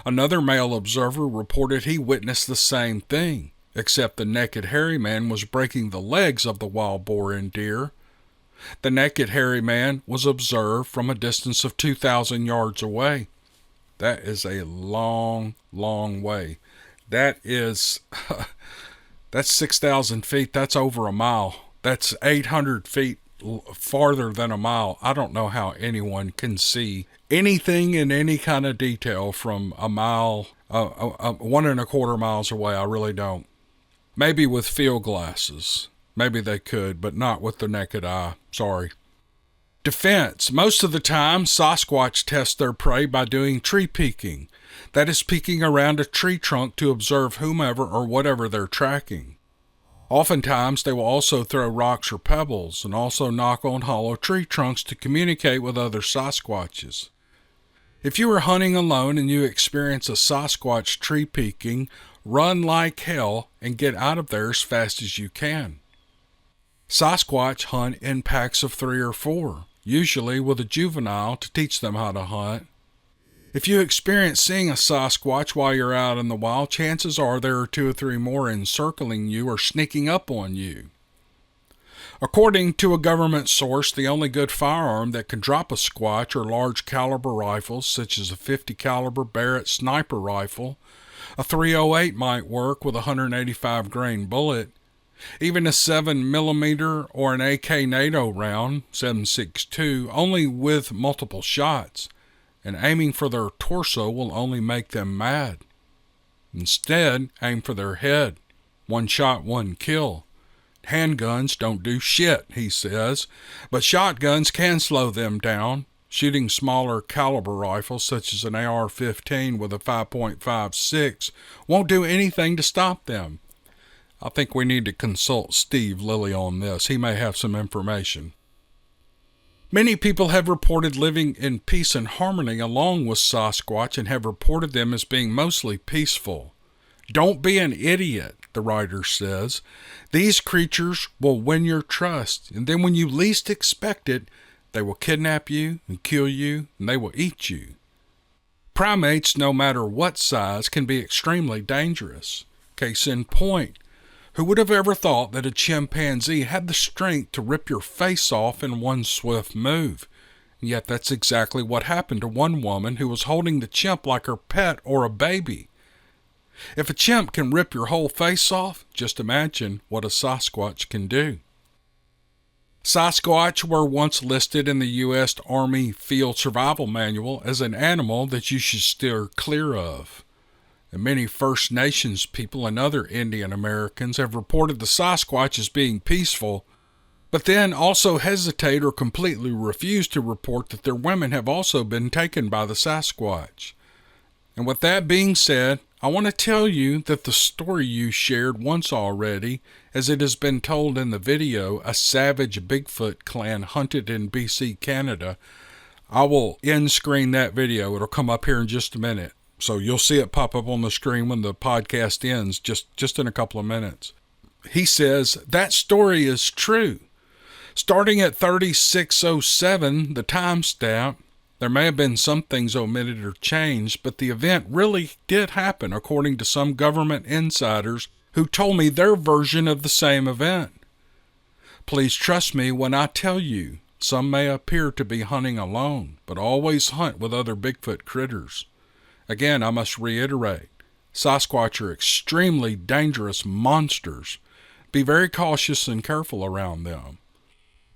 Another male observer reported he witnessed the same thing. except the naked hairy man was breaking the legs of the wild boar and deer. The naked hairy man was observed from a distance of 2,000 yards away. That is a long, long way. That's 6,000 feet. That's over a mile. That's 800 feet farther than a mile. I don't know how anyone can see anything in any kind of detail from a mile, 1.25 miles away. I really don't. Maybe with field glasses. Maybe they could, but not with the naked eye. Sorry. Defense. Most of the time, Sasquatch test their prey by doing tree peeking. That is peeking around a tree trunk to observe whomever or whatever they're tracking. Oftentimes, they will also throw rocks or pebbles and also knock on hollow tree trunks to communicate with other Sasquatches. If you are hunting alone and you experience a Sasquatch tree peeking, run like hell and get out of there as fast as you can. Sasquatch hunt in packs of 3 or 4, usually with a juvenile to teach them how to hunt. If you experience seeing a Sasquatch while you're out in the wild, chances are there are 2 or 3 more encircling you or sneaking up on you. According to a government source, the only good firearm that can drop a squatch are large caliber rifles such as a 50 caliber Barrett sniper rifle. A .308 might work with a 185 grain bullet. Even a 7mm or an AK NATO round, 7.62, only with multiple shots, and aiming for their torso will only make them mad. Instead, aim for their head. 1 shot, 1 kill. Handguns don't do shit, he says, but shotguns can slow them down. Shooting smaller caliber rifles such as an AR-15 with a 5.56 won't do anything to stop them. I think we need to consult Steve Lilly on this. He may have some information. Many people have reported living in peace and harmony along with Sasquatch and have reported them as being mostly peaceful. Don't be an idiot, the writer says. These creatures will win your trust, and then when you least expect it, they will kidnap you and kill you, and they will eat you. Primates, no matter what size, can be extremely dangerous. Case in point, who would have ever thought that a chimpanzee had the strength to rip your face off in one swift move? And yet that's exactly what happened to one woman who was holding the chimp like her pet or a baby. If a chimp can rip your whole face off, just imagine what a Sasquatch can do. Sasquatch were once listed in the U.S. Army Field Survival Manual as an animal that you should steer clear of. And many First Nations people and other Indian Americans have reported the Sasquatch as being peaceful, but then also hesitate or completely refuse to report that their women have also been taken by the Sasquatch. And with that being said, I want to tell you that the story you shared once already, as it has been told in the video, a savage Bigfoot clan hunted in BC, Canada. I will end screen that video. It'll come up here in just a minute. So you'll see it pop up on the screen when the podcast ends, just in a couple of minutes. He says, that story is true. Starting at 3607, the timestamp, there may have been some things omitted or changed, but the event really did happen according to some government insiders who told me their version of the same event. Please trust me when I tell you, some may appear to be hunting alone, but always hunt with other Bigfoot critters. Again, I must reiterate, Sasquatch are extremely dangerous monsters. Be very cautious and careful around them.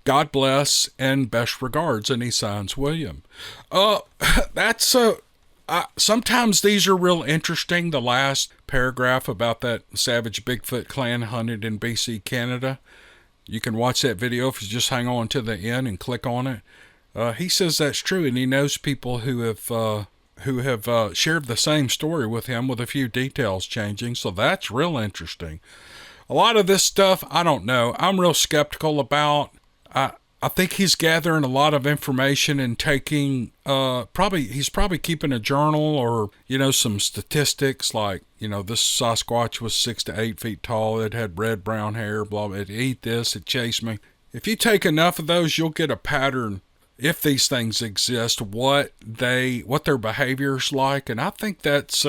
God bless and best regards, and he signs William. Sometimes these are real interesting. The last paragraph about that savage Bigfoot clan hunted in BC, Canada. You can watch that video if you just hang on to the end and click on it. He says that's true, and he knows people who have shared the same story with him with a few details changing. So that's real interesting. A lot of this stuff, I don't know. I'm real skeptical about. I think he's gathering a lot of information and taking, he's probably keeping a journal or, some statistics like, this Sasquatch was 6 to 8 feet tall. It had red-brown hair, blah, blah, it ate this, it chased me. If you take enough of those, you'll get a pattern, if these things exist, what their behavior's like. And I think that's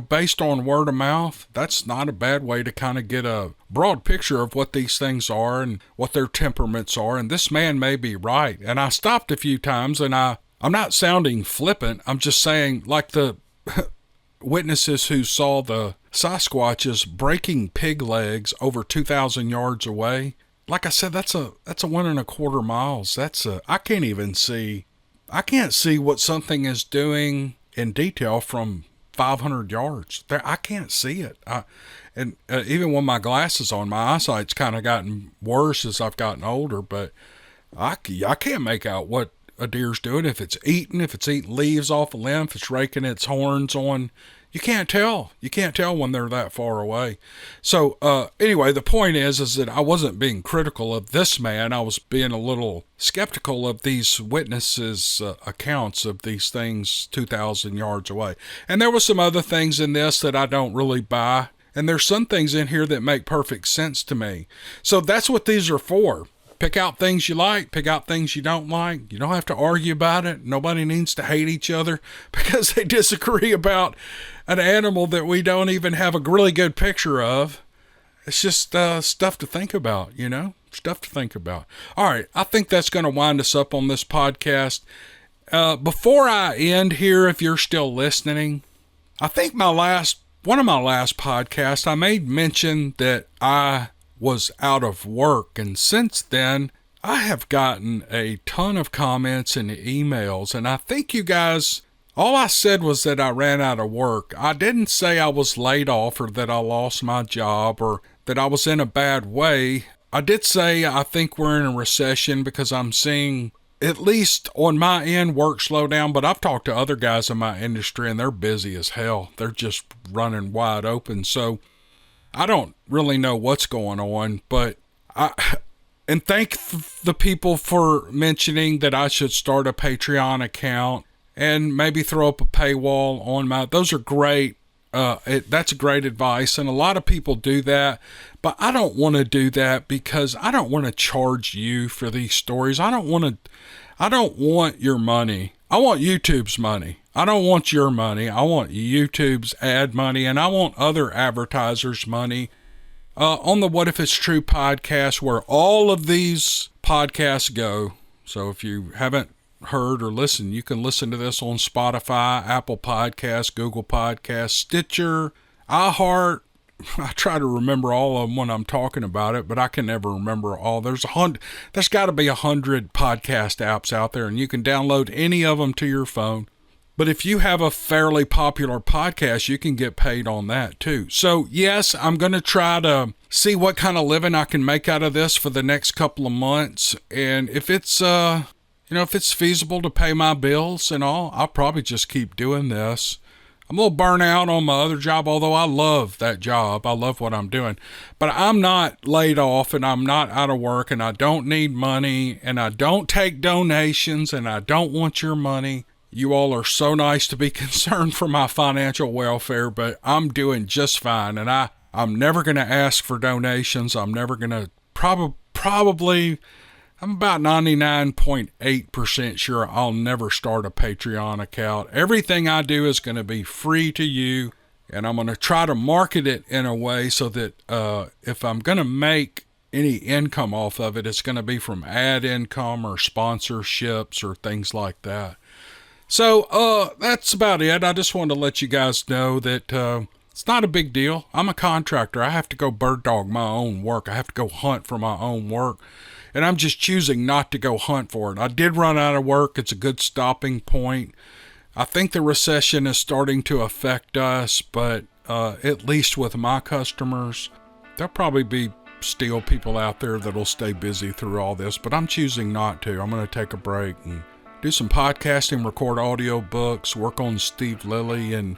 based on word of mouth, that's not a bad way to kind of get a broad picture of what these things are and what their temperaments are. And this man may be right. And I stopped a few times, and I'm not sounding flippant. I'm just saying, like the witnesses who saw the Sasquatches breaking pig legs over 2,000 yards away. Like I said, that's a 1.25 miles. I can't see what something is doing in detail from 500 yards. I can't see it. Even with my glasses on, my eyesight's kind of gotten worse as I've gotten older, but I can't make out what a deer's doing. If it's eating leaves off a limb, if it's raking its horns on, you can't tell. You can't tell when they're that far away. So anyway, the point is that I wasn't being critical of this man. I was being a little skeptical of these witnesses' accounts of these things 2,000 yards away. And there were some other things in this that I don't really buy. And there's some things in here that make perfect sense to me. So that's what these are for. Pick out things you like, pick out things you don't like. You don't have to argue about it. Nobody needs to hate each other because they disagree about an animal that we don't even have a really good picture of. It's just stuff to think about, stuff to think about. All right, I think that's going to wind us up on this podcast. Before I end here, if you're still listening, I think one of my last podcasts, I made mention that I was out of work, and since then I have gotten a ton of comments and emails, and I think you guys, all I said was that I ran out of work. I didn't say I was laid off or that I lost my job or that I was in a bad way. I did say I think we're in a recession because I'm seeing, at least on my end, work slow down, but I've talked to other guys in my industry and they're busy as hell. They're just running wide open. So I don't really know what's going on, but and thank the people for mentioning that I should start a Patreon account and maybe throw up a paywall on those are great. That's great advice. And a lot of people do that, but I don't want to do that because I don't want to charge you for these stories. I don't want your money. I want YouTube's money. I don't want your money. I want YouTube's ad money, and I want other advertisers' money. On the What If It's True podcast, where all of these podcasts go. So if you haven't heard or listened, you can listen to this on Spotify, Apple Podcasts, Google Podcasts, Stitcher, iHeart. I try to remember all of them when I'm talking about it, but I can never remember all. There's got to be 100 podcast apps out there, and you can download any of them to your phone. But if you have a fairly popular podcast, you can get paid on that too. So yes, I'm going to try to see what kind of living I can make out of this for the next couple of months. And if it's, if it's feasible to pay my bills and all, I'll probably just keep doing this. I'm a little burnt out on my other job, although I love that job. I love what I'm doing. But I'm not laid off and I'm not out of work and I don't need money and I don't take donations and I don't want your money. You all are so nice to be concerned for my financial welfare, but I'm doing just fine. And I'm never going to ask for donations. I'm never going to probably, I'm about 99.8% sure I'll never start a Patreon account. Everything I do is going to be free to you, and I'm going to try to market it in a way so that if I'm going to make any income off of it, it's going to be from ad income or sponsorships or things like that. So that's about it. I just wanted to let you guys know that it's not a big deal. I'm a contractor. I have to go bird dog my own work. I have to go hunt for my own work. And I'm just choosing not to go hunt for it. I did run out of work. It's a good stopping point. I think the recession is starting to affect us, but at least with my customers, there'll probably be still people out there that'll stay busy through all this, but I'm choosing not to. I'm going to take a break and do some podcasting, record audio books, work on Steve Lilly, and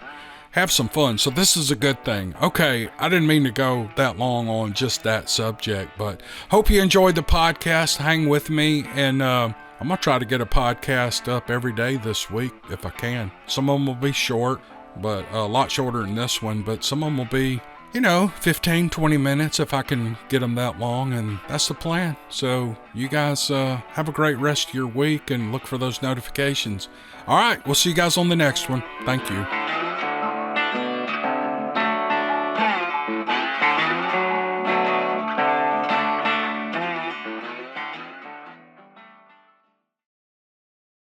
have some fun. So this is a good thing. Okay, I didn't mean to go that long on just that subject, but hope you enjoyed the podcast. Hang with me, and I'm going to try to get a podcast up every day this week if I can. Some of them will be short, but a lot shorter than this one, but some of them will be, 15, 20 minutes if I can get them that long, and that's the plan. So you guys have a great rest of your week and look for those notifications. All right, we'll see you guys on the next one. Thank you.